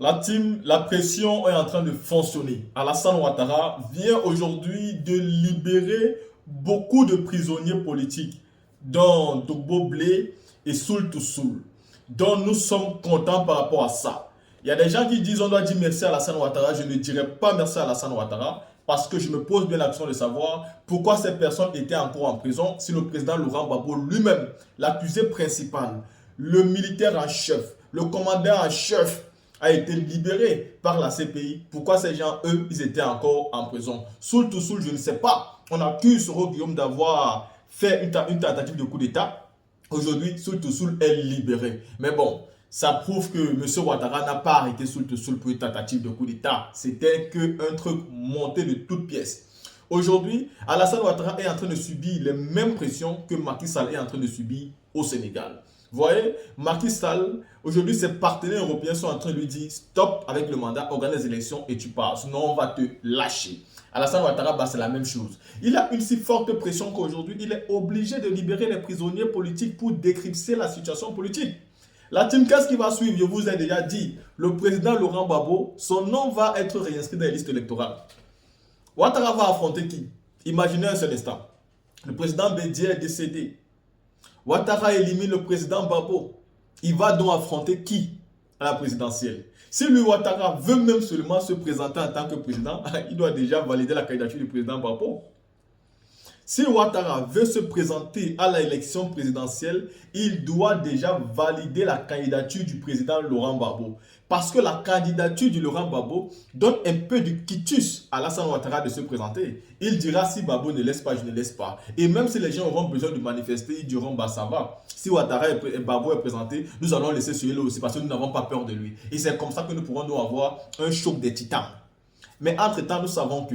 La team, la pression est en train de fonctionner. Alassane Ouattara vient aujourd'hui de libérer beaucoup de prisonniers politiques, dont Togbo Blé et Soul to Soul. Donc nous sommes contents par rapport à ça. Il y a des gens qui disent on doit dire merci à Alassane Ouattara. Je ne dirais pas merci à Alassane Ouattara parce que je me pose bien la question de savoir pourquoi ces personnes étaient encore en prison si le président Laurent Gbagbo lui-même, l'accusé principal, le militaire en chef, le commandant en chef a été libéré par la CPI. Pourquoi ces gens, eux, ils étaient encore en prison? Soul to Soul, je ne sais pas. On accuse Soro Guillaume d'avoir fait une tentative de coup d'État. Aujourd'hui, Soul to Soul est libéré. Mais bon, ça prouve que M. Ouattara n'a pas arrêté Soul to Soul pour une tentative de coup d'État. C'était qu'un truc monté de toutes pièces. Aujourd'hui, Alassane Ouattara est en train de subir les mêmes pressions que Macky Sall est en train de subir au Sénégal. Vous voyez, Macky Sall, aujourd'hui, ses partenaires européens sont en train de lui dire stop avec le mandat, organise les élections et tu pars. Sinon, on va te lâcher. Alassane Ouattara, bah, c'est la même chose. Il a une si forte pression qu'aujourd'hui, il est obligé de libérer les prisonniers politiques pour décrypter la situation politique. La team, qu'est-ce qui va suivre? Je vous ai déjà dit, le président Laurent Gbagbo, son nom va être réinscrit dans les listes électorales. Ouattara va affronter qui? Imaginez un seul instant. Le président Bédier est décédé. Ouattara élimine le président Gbagbo. Il va donc affronter qui à la présidentielle? Si lui, Ouattara, veut même seulement se présenter en tant que président, il doit déjà valider la candidature du président Gbagbo. Si Ouattara veut se présenter à l'élection présidentielle, il doit déjà valider la candidature du président Laurent Gbagbo. Parce que la candidature du Laurent Gbagbo donne un peu de quitus à Alassane Ouattara de se présenter. Il dira si Gbagbo ne laisse pas, je ne laisse pas. Et même si les gens auront besoin de manifester, ils diront bah ça va. Si Ouattara et Gbagbo est présenté, nous allons laisser celui-là aussi parce que nous n'avons pas peur de lui. Et c'est comme ça que nous pourrons nous avoir un choc des titans. Mais entre-temps, nous savons que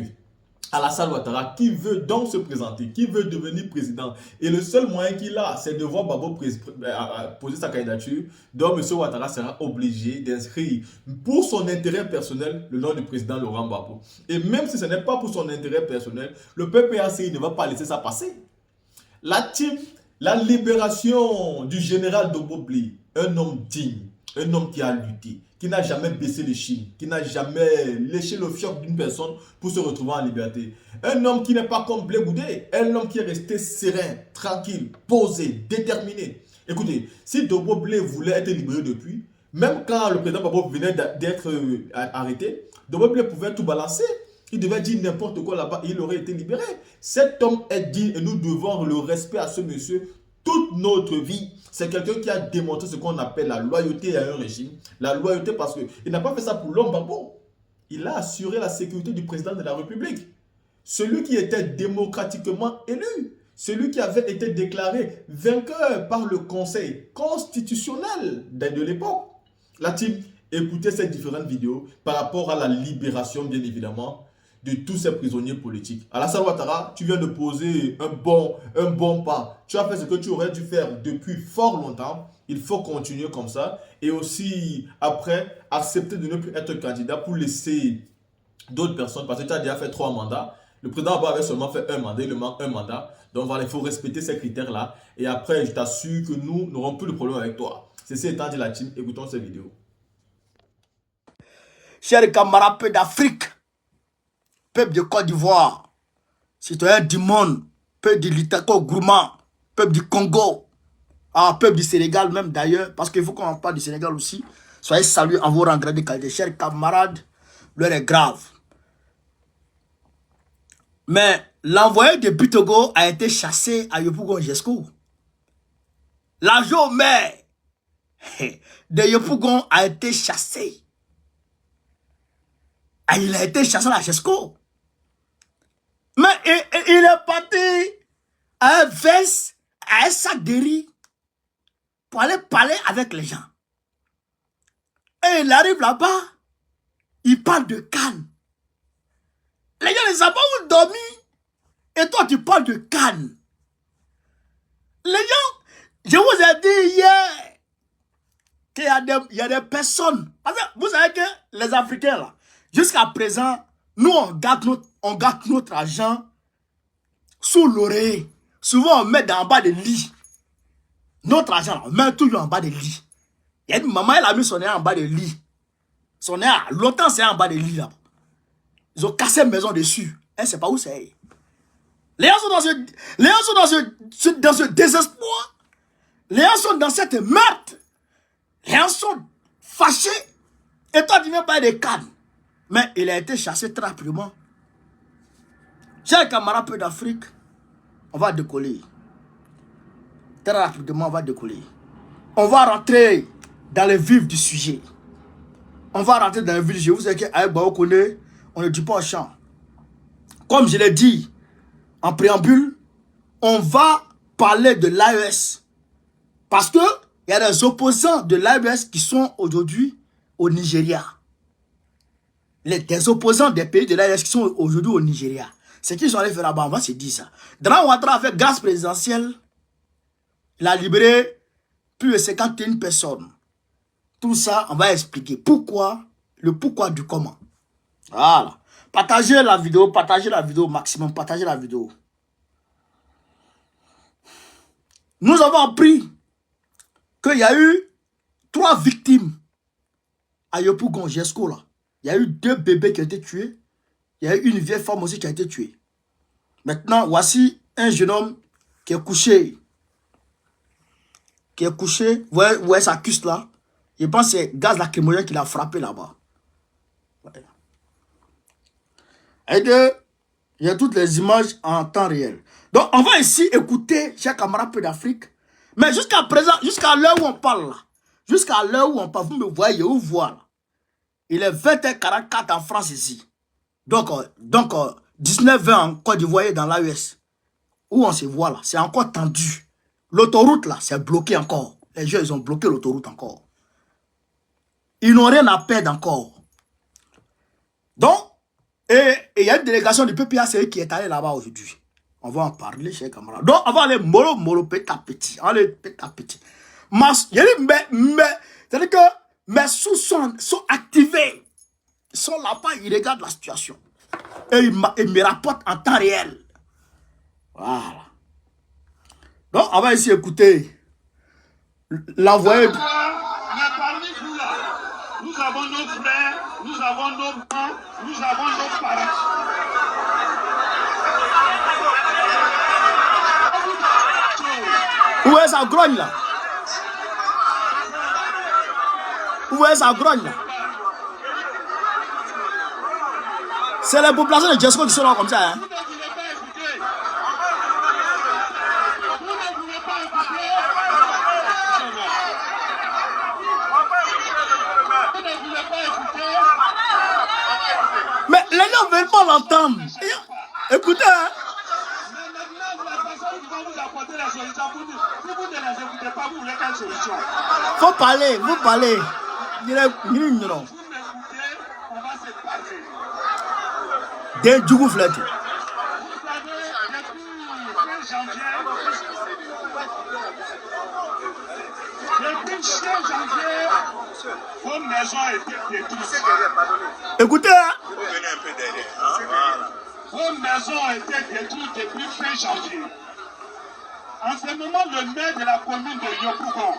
Alassane Ouattara, qui veut donc se présenter, qui veut devenir président, et le seul moyen qu'il a, c'est de voir Gbagbo poser sa candidature. Donc, M. Ouattara sera obligé d'inscrire pour son intérêt personnel le nom du président Laurent Gbagbo. Et même si ce n'est pas pour son intérêt personnel, le PPACI ne va pas laisser ça passer. La libération du général Togbo Blé, un homme digne, un homme qui a lutté, qui n'a jamais baissé les chines, qui n'a jamais léché le fioc d'une personne pour se retrouver en liberté. Un homme qui n'est pas comme Blé Goudé, un homme qui est resté serein, tranquille, posé, déterminé. Écoutez, si Togbo Blé voulait être libéré depuis, même quand le président Gbagbo venait d'être arrêté, Togbo Blé pouvait tout balancer. Il devait dire n'importe quoi là-bas et il aurait été libéré. Cet homme est digne et nous devons le respect à ce monsieur toute notre vie. C'est quelqu'un qui a démontré ce qu'on appelle la loyauté à un régime. La loyauté parce qu'il n'a pas fait ça pour l'homme Gbagbo. Il a assuré la sécurité du président de la République. Celui qui était démocratiquement élu. Celui qui avait été déclaré vainqueur par le Conseil constitutionnel de l'époque. La team, écoutez ces différentes vidéos par rapport à la libération, bien évidemment, de tous ces prisonniers politiques. Alassane Ouattara, tu viens de poser un bon pas. Tu as fait ce que tu aurais dû faire depuis fort longtemps. Il faut continuer comme ça. Et aussi, après, accepter de ne plus être candidat pour laisser d'autres personnes. Parce que tu as déjà fait 3 mandats. Le président Abba avait seulement fait un mandat. Il lui manque un mandat. Donc voilà, il faut respecter ces critères-là. Et après, je t'assure que nous n'aurons plus de problème avec toi. Ceci étant dit, la team, écoutons cette vidéo. Chers camarades, peuple d'Afrique, peuple de Côte d'Ivoire, citoyens du monde, peuple du Litako Gourmand, peuple du Congo, peuple du Sénégal même d'ailleurs, parce qu'il faut qu'on en parle du Sénégal aussi. Soyez salués en vos rangs de qualité. Chers camarades, l'heure est grave. Mais l'envoyé de Bitogo a été chassé à Yopougon-Jesco. L'agent maire de Yopougon a été chassé. Et il a été chassé à Jesco. Mais il est parti à un veste, à un sac de riz, pour aller parler avec les gens. Et il arrive là-bas, il parle de Cannes. Les gens ne savent pas où dormir. Et toi, tu parles de Cannes. Les gens, je vous ai dit hier qu'il y a des personnes. Parce que vous savez que les Africains, là, jusqu'à présent, nous, on garde notre argent sous l'oreiller. Souvent, on met en bas de lit. Notre argent, on met toujours en bas de lit. Il y a une maman, elle a mis son argent en bas de lit. Son nez, longtemps, c'est en bas des lits là. Ils ont cassé une maison dessus. Elle ne sait pas où c'est. Les gens sont dans ce désespoir. Les gens sont dans cette meurtre. Les gens sont fâchés. Et toi, tu viens pas des cannes. Mais il a été chassé très rapidement. Chers camarades peu d'Afrique, on va décoller. Très rapidement, on va décoller. On va rentrer dans le vif du sujet. On va rentrer dans le vif du sujet. Vous savez qu'avec Baokone, on ne dit pas au champ. Comme je l'ai dit en préambule, on va parler de l'AES. Parce qu'il y a des opposants de l'AES qui sont aujourd'hui au Nigeria. Des opposants des pays de l'AES qui sont aujourd'hui au Nigeria. Ce qu'ils sont allés faire là-bas, on va se dire ça. Dran Ouattara, avec grâce présidentielle, il a libéré plus de 51 personnes. Tout ça, on va expliquer pourquoi, le pourquoi du comment. Voilà. Partagez la vidéo au maximum, partagez la vidéo. Nous avons appris qu'il y a eu 3 victimes à Yopougon, Jesco là. Il y a eu 2 bébés qui ont été tués. Il y a eu une vieille femme aussi qui a été tuée. Maintenant, voici un jeune homme qui est couché. Vous voyez sa cuisse là. Je pense que c'est gaz lacrymogène qui l'a frappé là-bas. Ouais. Et il y a toutes les images en temps réel. Donc, on va ici écouter, chers camarades peu d'Afrique. Mais jusqu'à présent, jusqu'à l'heure où on parle là, vous me voyez où voilà. Il est 20h44 en France ici. Donc 19h en Côte d'Ivoire dans l'AES. Où on se voit là, c'est encore tendu. L'autoroute là, c'est bloqué encore. Les gens, ils ont bloqué l'autoroute encore. Ils n'ont rien à perdre encore. Donc, et il y a une délégation du PPACE qui est allée là-bas aujourd'hui. On va en parler, chers camarades. Donc, on va aller mollo, petit à petit. C'est-à-dire que mes sous sont activés. Ils sont là-bas, ils regardent la situation. Et ils me rapportent en temps réel. Voilà. Donc, on va ici écouter l'envoyé. Mais parmi vous là, nous avons nos frères, nous avons nos parents, nous avons nos parents. Où est sa grogne là? Où est sa grogne là? C'est les populations de Jesco qui sont là comme ça. Hein? Mais les gens ne veulent pas l'entendre. Écoutez. Hein? Faut parler, vous parlez. Non. Des djougou flètes. Depuis 5 janvier, vos maisons étaient détruites. Écoutez. Hein? Vos maisons étaient détruites depuis fin janvier. En ce moment, le maire de la commune de Yopougon,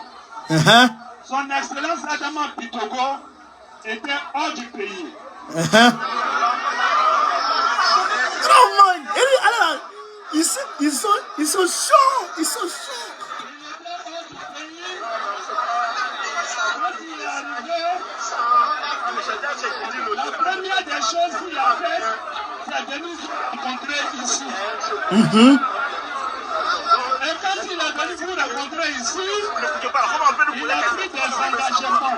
son excellence Adama Pitogo, était hors du pays. Ils sont chauds. Ils sont chauds. La première des choses qu'il a fait, c'est de nous rencontrer ici. Et quand il est venu vous rencontrer ici, il a pris des engagements.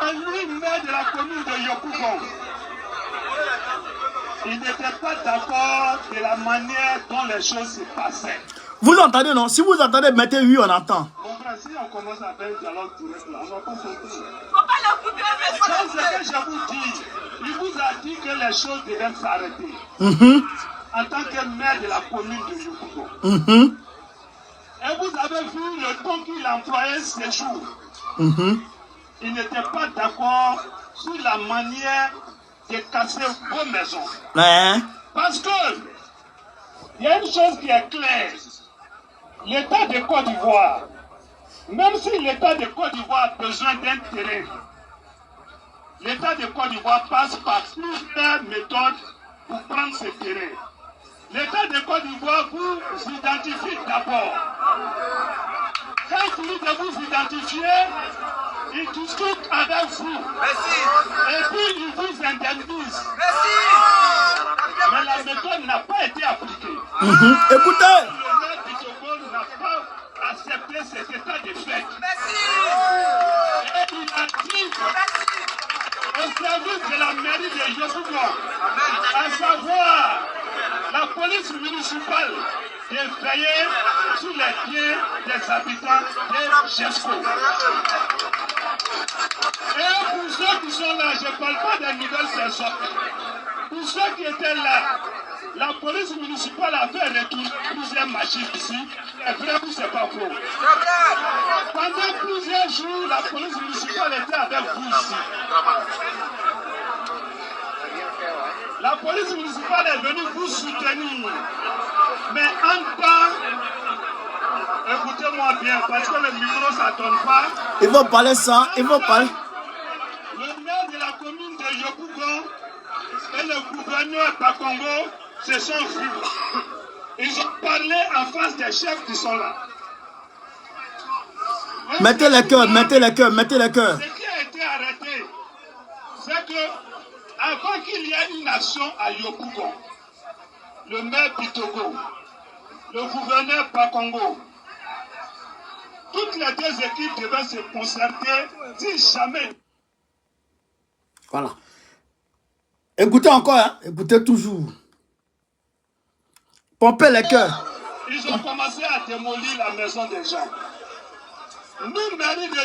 Lui, maire de la commune de Yopougon, il n'était pas d'accord de la manière dont les choses se passaient. Vous entendez, non? Si vous entendez, mettez oui, on entend. Si on commence à faire un dialogue direct là, on va pas sortir. C'est ce que je vous dis. Il vous a dit que les choses devaient s'arrêter. En tant que maire de la commune de Yopougon. Et vous avez vu le ton qu'il employait ces jours. Il n'était pas d'accord sur la manière de casser vos maisons. Parce que il y a une chose qui est claire. l'État de Côte d'Ivoire, même si l'État de Côte d'Ivoire a besoin d'un terrain, l'État de Côte d'Ivoire passe par plusieurs méthodes pour prendre ce terrain. L'État de Côte d'Ivoire vous identifie d'abord. Quand il finit de vous identifier, il discute avec vous. Merci. Et puis il vous indemnise. Merci. Mais la méthode n'a pas été appliquée. Écoutez. Le maire du Togo n'a pas accepté cet état de fait. Merci. Et il a dit au service de la mairie de Yopougon, à savoir la police municipale, de veiller sur les pieds des habitants de Jesco. Et pour ceux qui sont là, je ne parle pas des nouvelles personnes. Pour ceux qui étaient là, la police municipale a fait retourner plusieurs machines ici. Et vraiment, c'est pas faux. Pendant plusieurs jours, la police municipale était avec vous ici. La police municipale est venue vous soutenir. Mais en temps, écoutez-moi bien, parce que le micro ça ne donne pas. Il faut parler ça, il faut parler. Le maire de la commune de Yopougon et le gouverneur Pakongo se sont vus. Ils ont parlé en face des chefs qui sont là. Mettez les cœurs, mettez les cœurs, mettez les cœurs. Ce qui a été arrêté, c'est que avant qu'il y ait une action à Yopougon, le maire Pitogo, le gouverneur Pakongo, toutes les deux équipes devaient se concerter si jamais. Voilà. Écoutez encore, hein? Écoutez toujours. Pompez les cœurs. Ils ont commencé à démolir la maison des gens. Nous, mairie de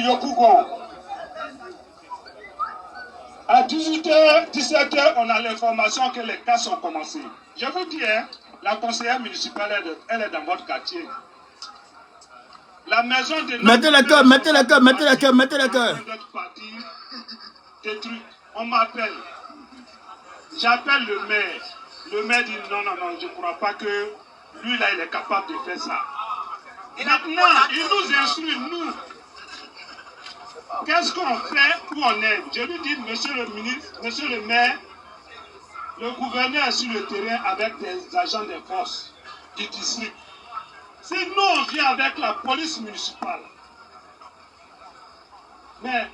Yopougon, à 18h, 17h, on a l'information que les cas sont commencés. Je vous dis, hein, la conseillère municipale, elle est dans votre quartier. La maison de... Mettez les cœurs, mettez les cœurs, mettez les cœurs, mettez les cœurs. On m'appelle. J'appelle le maire. Le maire dit non, je ne crois pas que lui, là, il est capable de faire ça. Maintenant, il nous instruit, nous. Qu'est-ce qu'on fait, où on est? Je lui dis, monsieur le ministre, monsieur le maire, le gouverneur est sur le terrain avec des agents des forces du district. Si nous, on vient avec la police municipale, mais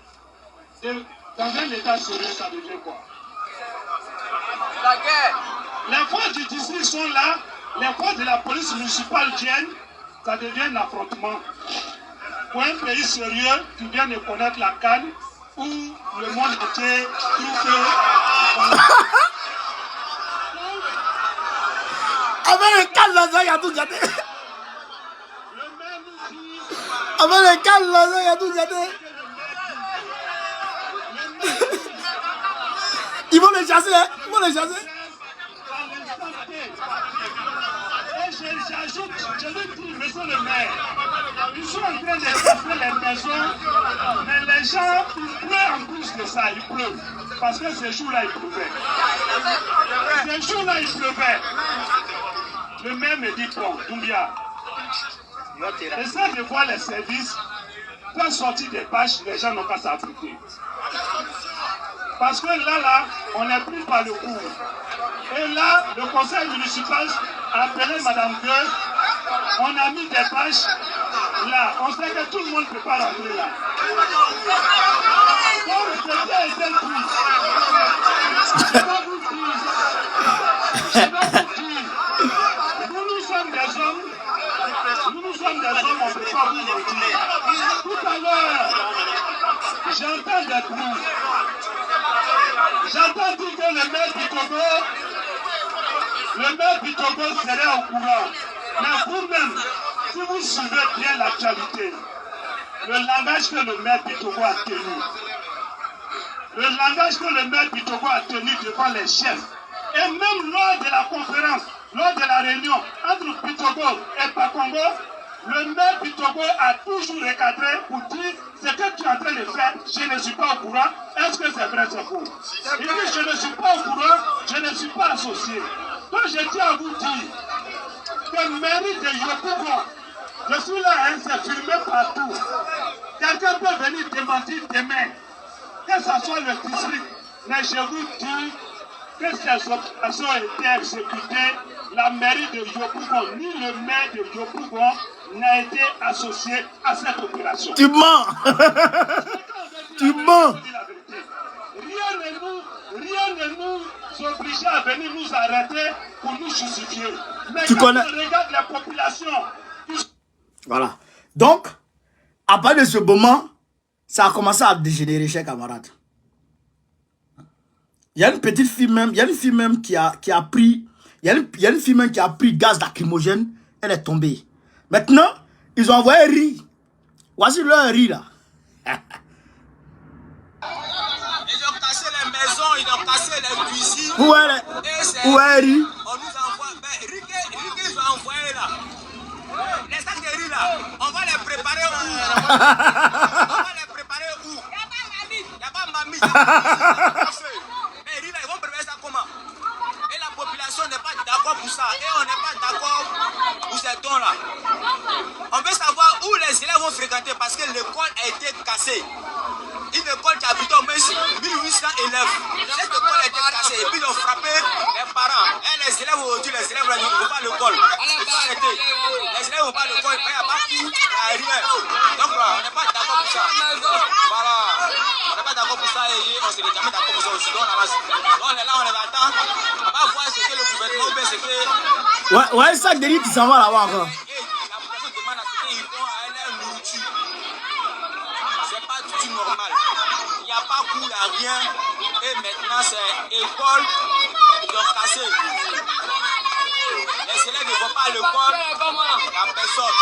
dans un état sérieux, ça devient quoi? La guerre. Les forces du district sont là, les forces de la police municipale viennent, ça devient un affrontement. Pour un pays sérieux qui vient de connaître la canne, où le monde entier trouve que... Avec les cannes là, il y a tout gâté. Le même dit... Avec les cannes là, il y a tout gâté. Ils vont les chasser, hein? Ils vont les chasser. Et j'ajoute, je lui dis, monsieur le maire, ils sont en train de casser les maisons, mais les gens, il pleut en plus de ça, il pleut. Parce que ces jours-là, il pleuvait. Ces jours-là, il pleuvait. Le maire me dit, bon, Doumbia, essaie de voir les services, faire sortir des bâches, les gens n'ont qu'à s'appliquer. Parce que là, on est pris par le cours. Et là, le conseil municipal a appelé Madame Gueux, on a mis des bâches là. On sait que tout le monde ne peut pas rentrer là. Donc, le bien était pris. Je dois vous dire, nous sommes des hommes, on ne peut pas vous mentir. Tout à l'heure, j'entends des bruits. J'entends dire que le maire du Togo serait au courant. Mais vous-même, si vous suivez bien l'actualité, le langage que le maire du Togo a tenu, devant les chefs, et même lors de la conférence, lors de la réunion entre Pitogo et Pakongo, le maire du Togo a toujours recadré pour dire ce que tu es en train de faire, je ne suis pas au courant. Est-ce que c'est vrai, c'est faux? Il dit je ne suis pas au courant, je ne suis pas associé. Donc je tiens à vous dire, que mairie de Yopougon, je suis là, hein, c'est filmé partout. Quelqu'un peut venir démentir demain, que ce soit le district, mais je vous dis que ces opérations ont été exécutées, la mairie de Yopougon, ni le maire de Yopougon n'a été associé à cette opération. Tu mens. Tu mens. Rien ne nous oblige à venir nous arrêter pour nous justifier. Mais Tu quand connais... on regarde la population... Voilà. Donc, à partir de ce moment, ça a commencé à dégénérer, chers camarades. Il y a une petite fille même, il y a une fille même qui a pris, il y a une fille même qui a pris gaz lacrymogène, elle est tombée. Maintenant, ils ont envoyé riz. Voici leur riz là. Ils ont cassé les maisons, ils ont cassé les cuisines. Où est riz? On nous envoie, mais riz qu'ils ont envoyé là. Les sacs de riz là, on va les préparer où? On va les préparer où? Il n'y a pas mamie. Mais riz là, ils vont préparer ça comment? Et la population n'est pas d'accord pour ça. Et on n'est pas d'accord pour ces dons là. On veut savoir où les élèves vont fréquenter parce que l'école a été cassée. Une école qui habite au moins 1800 élèves. Cette école a été cassée et puis ils ont frappé les parents. Et les élèves aujourd'hui, les élèves ne vont pas à l'école. Il faut arrêter. Les élèves ne vont pas à l'école, il n'y a pas tout, il n'y a rien. Donc on n'est pas d'accord pour ça. Voilà. On n'est pas d'accord pour ça et on ne s'est jamais d'accord pour ça aussi. Donc on est là, on les attend. On va voir ce que le gouvernement ou bien ce que... Ouais, ça guérit, tu s'en vas là-bas encore. La population demande à ce qu'ils vont à leur nourriture. C'est pas du tout normal. Il n'y a pas cours, il n'y a rien. Et maintenant, c'est école. Ils ont cassé. Les élèves ne vont pas à l'école. Il n'y a personne.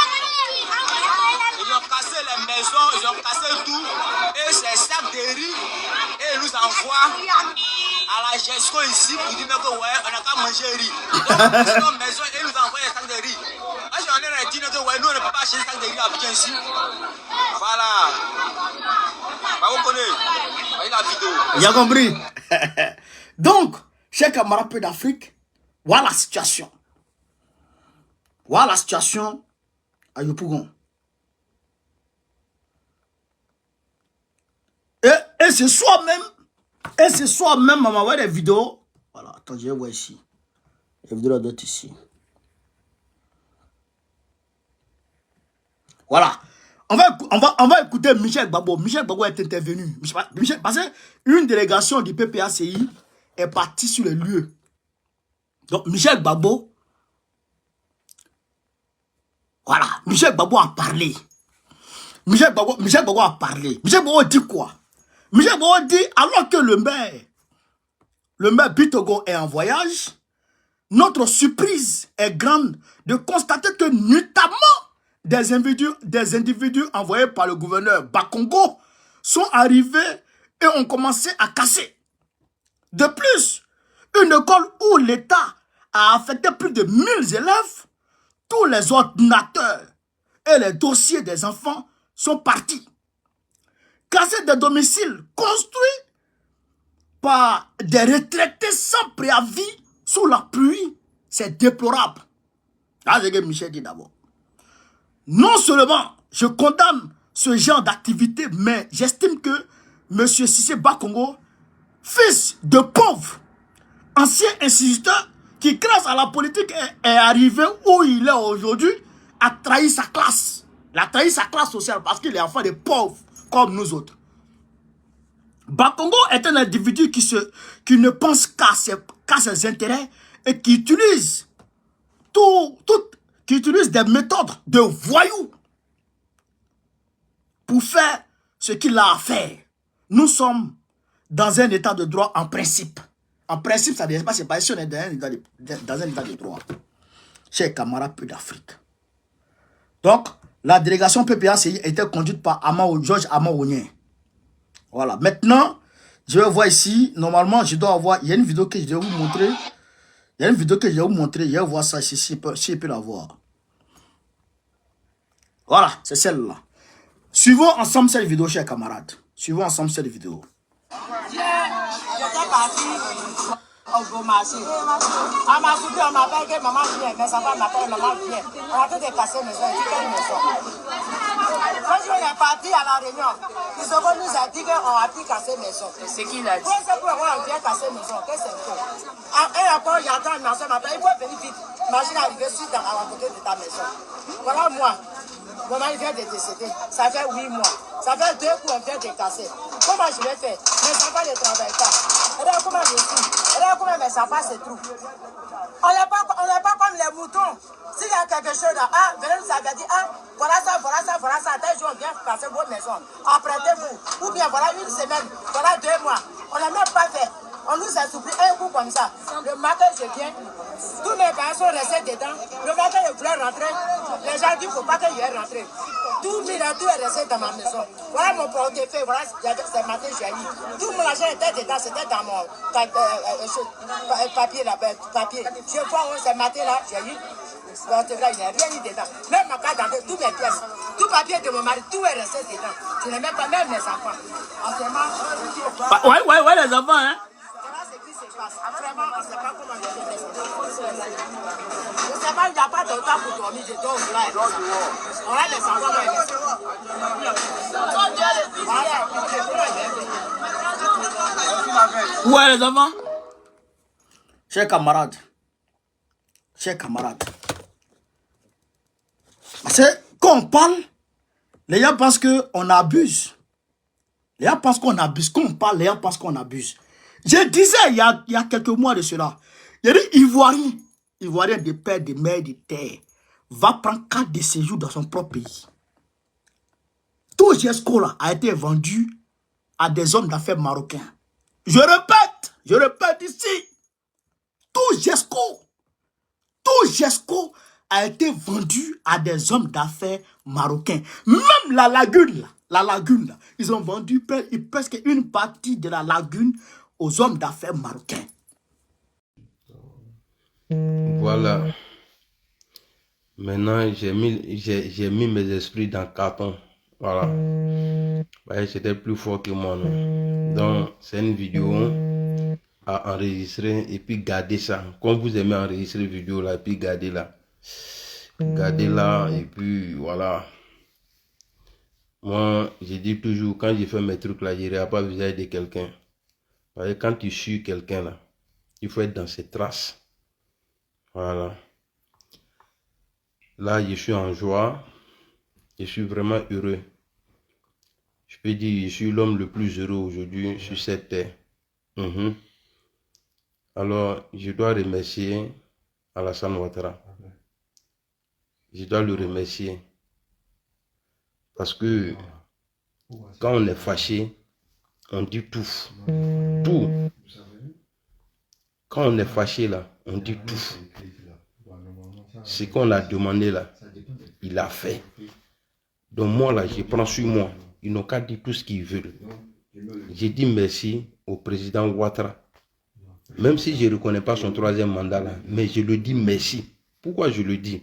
Ils ont cassé les maisons, ils ont cassé tout. Et c'est sacs de riz. Et ils nous envoient à la gestion ici pour dire que ouais, on n'a qu'à manger riz. Donc, c'est nos maisons et ils nous envoient les sacs de riz. Moi, j'en ai dit que ouais, nous, on ne peut pas acheter des sacs de riz à Abidjan ici. Voilà. Vous connaissez la vidéo. Il a compris. Donc, chers camarades peu d'Afrique, voilà la situation. Voilà la situation à Yopougon. Et ce soir même, on m'a envoyé des vidéos. Voilà, attends, je vais voir ici. Les vidéos doivent être ici. Voilà. On va écouter Michel Gbagbo. Michel Gbagbo est intervenu. Parce qu'une délégation du PPACI est partie sur les lieux. Donc, Michel Gbagbo, voilà, Michel Gbagbo a parlé. Michel Gbagbo a parlé. Michel Gbagbo dit quoi? Michel Gbagbo dit, alors que le maire Bitogo est en voyage, notre surprise est grande de constater que notamment des individus envoyés par le gouverneur Bakongo sont arrivés et ont commencé à casser. De plus, une école où l'État a affecté plus de 1000 élèves, tous les ordinateurs et les dossiers des enfants sont partis. Casser des domiciles construits par des retraités sans préavis sous la pluie, c'est déplorable. Ah, c'est ce que Michel dit d'abord. Non seulement je condamne ce genre d'activité, mais j'estime que M. Cissé Bakongo, fils de pauvre, ancien instituteur qui, grâce à la politique, est arrivé où il est aujourd'hui, a trahi sa classe. Il a trahi sa classe sociale parce qu'il est enfant des pauvres comme nous autres. Bakongo est un individu qui ne pense qu'à ses intérêts et qui utilise qui utilise des méthodes de voyous pour faire ce qu'il a à faire. Nous sommes dans un état de droit en principe. En principe, ça ne veut pas se passer si on est dans un état de droit. Chers camarades peu d'Afrique. Donc, la délégation PPACI était conduite par Georges Amaounien. Voilà. Maintenant, je vais voir ici. Normalement, je dois avoir... Il y a une vidéo que je vais vous montrer. Il y a une vidéo que je vais vous montrer. Je vais voir ça ici, si je peux la voir. Voilà, c'est celle-là. Suivons ensemble cette vidéo, chers camarades. Suivons ensemble cette vidéo. au beau marché. À ma soupée, on m'appelle que maman vient, mais sa femme m'appelle maman vient. On a tout décassé maison, il dit quelle maison. Quand on est parti à la réunion, ils nous a dit qu'on a pu casser maison. C'est qui l'a dit? Oui, c'est pour on vient casser maison, que c'est faux. Et encore, il y a tant de maison, m'appelle, il faut venir vite. Machine arrivée sur à côté de ta maison. Voilà moi. Maman, il vient de décéder. Ça fait 8 mois. Ça fait 2 coups, on vient de casser. Comment je vais faire? Mes enfants ne travaillent pas. Regarde comment je suis. Regarde comment mes enfants se trouvent. On n'est pas comme les moutons. S'il y a quelque chose là, venez nous avait dit, voilà ça. Tel jour, on vient casser vos maisons. Apprêtez-vous. Ou bien voilà une semaine, voilà 2 mois. On n'a même pas fait. On nous a soufflé un coup comme ça. Le matin, je viens. Tous mes parents sont restés dedans. Le matin, je voulais rentrer. Les gens disent qu'il ne faut pas que je rentre. Tout est resté dans ma maison. Voilà mon portefeuille. Voilà, ce matin, j'ai eu. Tout mon argent était dedans. C'était dans mon papier là. Papier. Je vois ce matin-là, j'ai eu. Il n'y a rien eu dedans. Même ma carte d'identité, toutes mes pièces. Tout papier de mon mari, tout est resté dedans. Je n'ai même pas, même mes enfants. Ouais, les enfants, hein. Vraiment, on ne sait pas comment je fais. Je ne sais pas, il n'y a pas de temps pour dormir, je dors là. On a les enfants là. Où est les enfants? Chers camarades, parce que quand on parle, les gens pensent qu'on abuse. Les gens pensent qu'on abuse. Quand on parle, les gens pensent qu'on abuse. Je disais il y a quelques mois de cela, il y a des Ivoiriens de père, de mère, de terre, va prendre 4 de séjour dans son propre pays. Tout GESCO là a été vendu à des hommes d'affaires marocains. Je répète ici, tout GESCO a été vendu à des hommes d'affaires marocains. Même la lagune là, ils ont vendu presque une partie de la lagune aux hommes d'affaires marocains. Voilà. Maintenant, j'ai mis mes esprits dans le carton. Voilà. Ouais, c'était plus fort que moi. Non? Donc, c'est une vidéo à enregistrer et puis garder ça. Quand vous aimez enregistrer une vidéo là, et puis garder là. Garder là et puis voilà. Moi, je dis toujours, quand je fais mes trucs là, je ne regarde pas le visage de quelqu'un. Quand tu suis quelqu'un là, il faut être dans ses traces. Voilà. Là, je suis en joie. Je suis vraiment heureux. Je peux dire, je suis l'homme le plus heureux aujourd'hui sur cette terre. Alors, je dois remercier Alassane Ouattara. Je dois le remercier. Parce que quand on est fâché, on dit tout. Tout. Quand on est fâché là, on dit tout. Ce qu'on a demandé là, il a fait. Donc moi là, je prends sur moi. Ils n'ont qu'à dire tout ce qu'ils veulent. J'ai dit merci au président Ouattara. Même si je ne reconnais pas son 3e mandat là, mais je le dis merci. Pourquoi je le dis?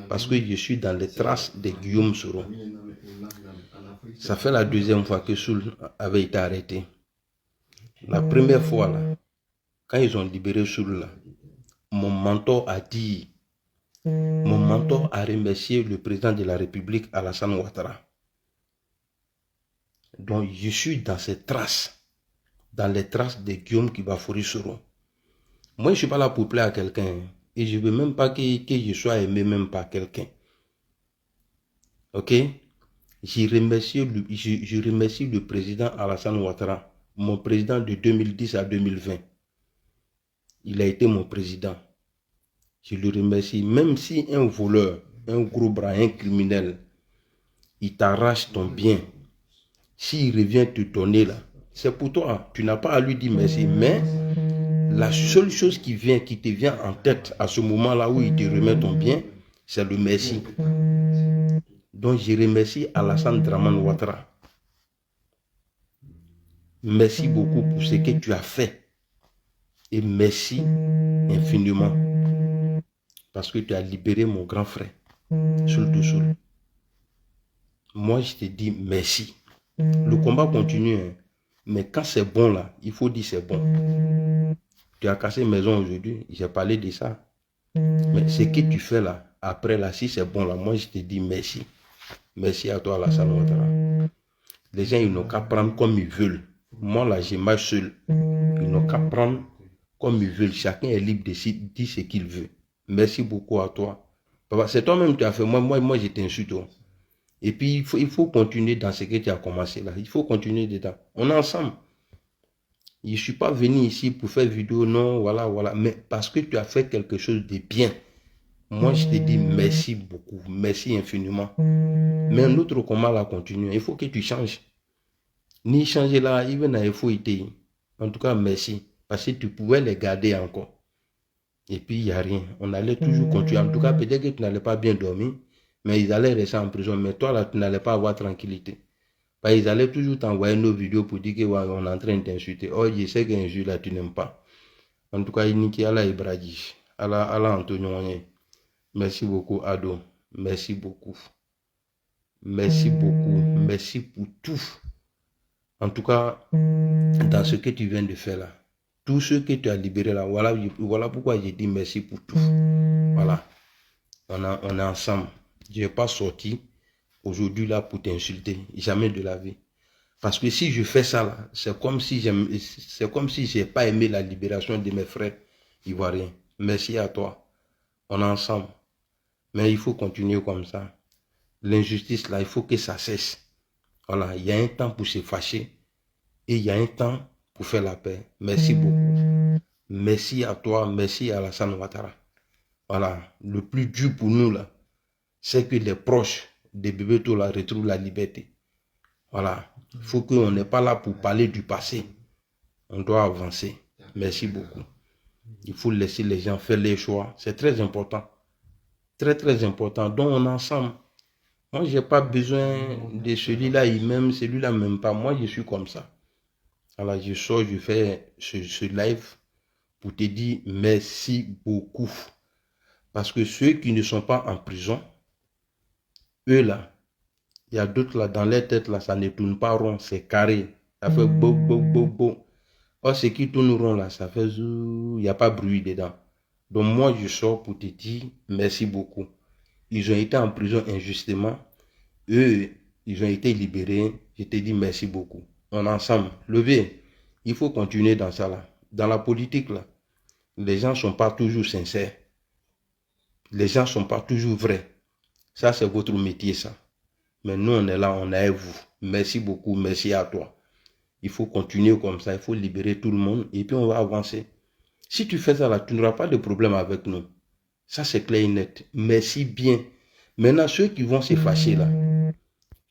Parce que je suis dans les traces de Guillaume Soro. Ça fait la 2e fois que Soul avait été arrêté. La première fois là, quand ils ont libéré Soul là, mon mentor a remercié le président de la République, Alassane Ouattara. Donc je suis dans ces traces, dans les traces de Guillaume Kibafouri Soro. Moi je ne suis pas là pour plaire à quelqu'un. Et je ne veux même pas que je sois aimé même par quelqu'un. Ok? Je remercie le président Alassane Ouattara, mon président de 2010 à 2020. Il a été mon président. Je le remercie. Même si un voleur, un gros bras, un criminel, il t'arrache ton bien, s'il revient te donner là, c'est pour toi. Tu n'as pas à lui dire merci. Mais la seule chose qui te vient en tête à ce moment-là où il te remet ton bien, c'est le merci. Donc je remercie Alassane Dramane Ouattara. Merci beaucoup pour ce que tu as fait. Et merci infiniment. Parce que tu as libéré mon grand frère. Soul. Moi je te dis merci. Le combat continue. Hein. Mais quand c'est bon là, il faut dire c'est bon. Tu as cassé maison aujourd'hui, j'ai parlé de ça. Mais ce que tu fais là, après là, si c'est bon là, moi je te dis merci. Merci à toi, Alassane Ouattara. Les gens, ils n'ont qu'à prendre comme ils veulent. Moi là, j'ai marche seul. Ils n'ont qu'à prendre comme ils veulent. Chacun est libre de dire ce qu'il veut. Merci beaucoup à toi. C'est toi-même que tu as fait. Moi je t'insulte. Et puis, il faut continuer dans ce que tu as commencé là. Il faut continuer dedans. On est ensemble. Je ne suis pas venu ici pour faire vidéo, non, voilà. Mais parce que tu as fait quelque chose de bien. Moi, je te dis merci beaucoup. Merci infiniment. Mais un autre combat là continue. Il faut que tu changes. Ni changer là, il faut être. En tout cas, merci. Parce que tu pouvais les garder encore. Et puis, il n'y a rien. On allait toujours continuer. En tout cas, peut-être que tu n'allais pas bien dormir. Mais ils allaient rester en prison. Mais toi, là, tu n'allais pas avoir tranquillité. Parce qu'ils allaient toujours t'envoyer nos vidéos pour dire qu'on est en train de t'insulter. Oh, je sais qu'un jour, là, tu n'aimes pas. En tout cas, il y a Allah Ibrahim. Allah Antonio. Merci beaucoup, Ado. Merci beaucoup. Merci beaucoup. Merci pour tout. En tout cas, dans ce que tu viens de faire là, tout ce que tu as libéré là, voilà pourquoi j'ai dit merci pour tout. Voilà. On est ensemble. Je n'ai pas sorti aujourd'hui là pour t'insulter. Jamais de la vie. Parce que si je fais ça là, c'est comme si je n'ai pas aimé la libération de mes frères ivoiriens. Merci à toi. On est ensemble. Mais il faut continuer comme ça. L'injustice là, il faut que ça cesse. Voilà, il y a un temps pour se fâcher et il y a un temps pour faire la paix. Merci beaucoup. Merci à toi, merci à Alassane Ouattara. Voilà, le plus dur pour nous là, c'est que les proches des bébés tout là retrouvent la liberté. Voilà, il faut qu'on n'est pas là pour parler du passé. On doit avancer. Merci beaucoup. Il faut laisser les gens faire les choix. C'est très important. Très, très important. Donc, on est ensemble. Moi, je n'ai pas besoin de celui-là, il m'aime, celui-là même pas. Moi, je suis comme ça. Alors, je sors, je fais ce live pour te dire merci beaucoup. Parce que ceux qui ne sont pas en prison, eux là, il y a d'autres là, dans leur tête là, ça ne tourne pas rond, c'est carré. Ça fait bo. Or, ce qui tourne rond là, ça fait zou, il n'y a pas bruit dedans. Donc, moi, je sors pour te dire merci beaucoup. Ils ont été en prison injustement. Eux, ils ont été libérés. Je te dis merci beaucoup. On est ensemble. Levez. Il faut continuer dans ça là. Dans la politique là, les gens ne sont pas toujours sincères. Les gens ne sont pas toujours vrais. Ça, c'est votre métier, ça. Mais nous, on est là, on est avec vous. Merci beaucoup, merci à toi. Il faut continuer comme ça. Il faut libérer tout le monde et puis on va avancer. Si tu fais ça là, tu n'auras pas de problème avec nous. Ça, c'est clair et net. Merci bien. Maintenant, ceux qui vont se fâcher là,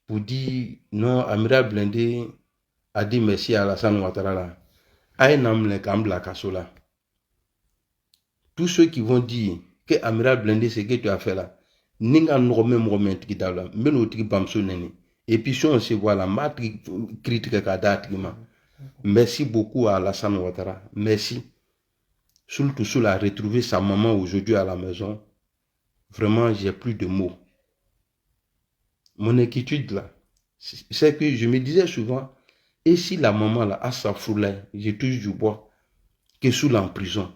pour dire, non, Amiral Blindé a dit merci à Alassane Ouattara là. Tous ceux qui vont dire que Amiral Blindé, c'est que tu as fait là, et puis si on se voit là, merci beaucoup à Alassane Ouattara. Merci. Surtout Soul a retrouvé sa maman aujourd'hui à la maison. Vraiment, j'ai plus de mots. Mon inquiétude là, c'est que je me disais souvent, et si la maman là a sa foulée, j'ai toujours du bois, que Soul en prison.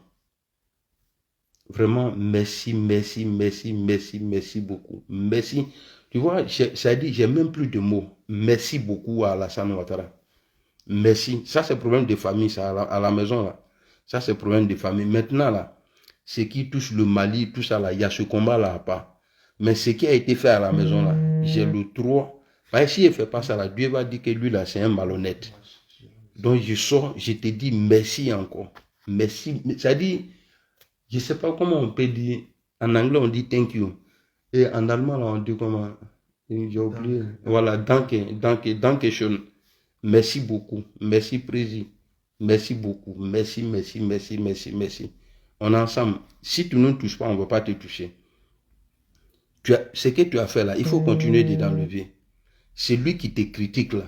Vraiment, merci beaucoup. Merci. Tu vois, ça dit, j'ai même plus de mots. Merci beaucoup à Alassane Ouattara. Merci. Ça, c'est le problème de famille, ça, à la maison là. Ça, c'est le problème de famille. Maintenant, là, ce qui touche le Mali, tout ça, là, il y a ce combat-là à part. Mais ce qui a été fait à la maison, là, j'ai le droit. Bah, si il ne fait pas ça, là, Dieu va dire que lui, là, c'est un malhonnête. Donc, je sors, je te dis merci encore. Merci. Ça dit, je ne sais pas comment on peut dire. En anglais, on dit thank you. Et en allemand, là, on dit comment? J'ai oublié. Voilà, danke schön. Merci beaucoup. Merci, Président. Merci beaucoup. Merci. On est ensemble. Si tu ne nous touches pas, on ne va pas te toucher. Ce que tu as fait là, il faut continuer dedans le lever. C'est lui qui te critique là.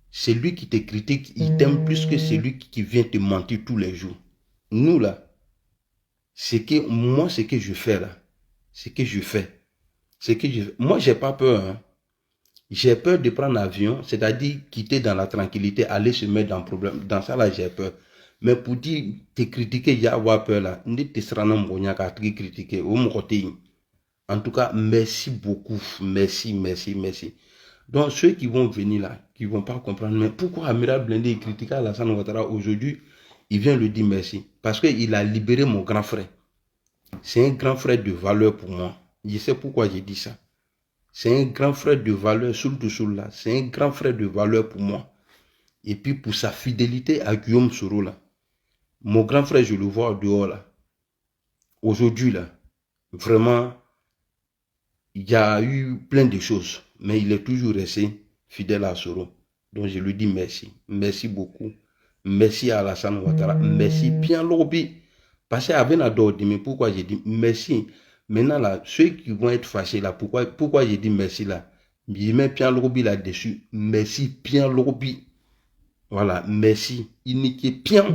C'est lui qui te critique. Il t'aime plus que celui qui vient te mentir tous les jours. Nous là, ce que je fais là, moi, j'ai pas peur. Hein. J'ai peur de prendre l'avion, c'est-à-dire quitter dans la tranquillité, aller se mettre dans le problème. Dans ça, là, j'ai peur. Mais pour dire, te critiquer, il y a avoir peur là. Ne te sera non moyen qu'à te critiquer. Au côté. En tout cas, merci beaucoup. Merci, merci, merci. Donc, ceux qui vont venir là, qui ne vont pas comprendre, mais pourquoi Amiral Blindé critique Alassane Ouattara aujourd'hui, il vient lui dire merci. Parce qu'il a libéré mon grand frère. C'est un grand frère de valeur pour moi. Je sais pourquoi j'ai dit ça. C'est un grand frère de valeur, surtout là. C'est un grand frère de valeur pour moi. Et puis pour sa fidélité à Guillaume Soro là. Mon grand frère, je le vois dehors là. Aujourd'hui là, vraiment, il y a eu plein de choses. Mais il est toujours resté fidèle à Soro. Donc je lui dis merci. Merci beaucoup. Merci à Alassane Ouattara. Merci bien lobby. Parce qu'avec Nadordi, mais pourquoi j'ai dit merci? Maintenant là, ceux qui vont être fâchés là, pourquoi j'ai dit merci là? Je mets bien lobby là-dessus. Merci bien lobby. Voilà, merci. Il niquait bien.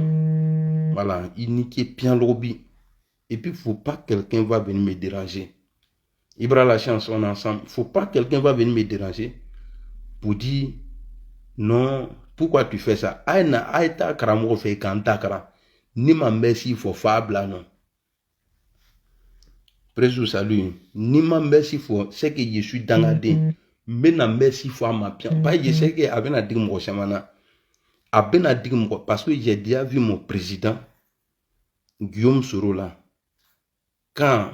Voilà, il niquait bien lobby. Et puis, il ne faut pas que quelqu'un va venir me déranger. Ibra la chance, on est ensemble. Il ne faut pas que quelqu'un va venir me déranger pour dire non, pourquoi tu fais ça? Aïna, aïta karamo fait kanta kara. Ni ma merci, il faut faire là, non. Président, salut. Ni ma merci, il faut, c'est que je suis dans la dé. Mais na merci, il faut ma bien. Pas, je sais que avec la digue, parce que j'ai déjà vu mon président Guillaume Soro là. Quand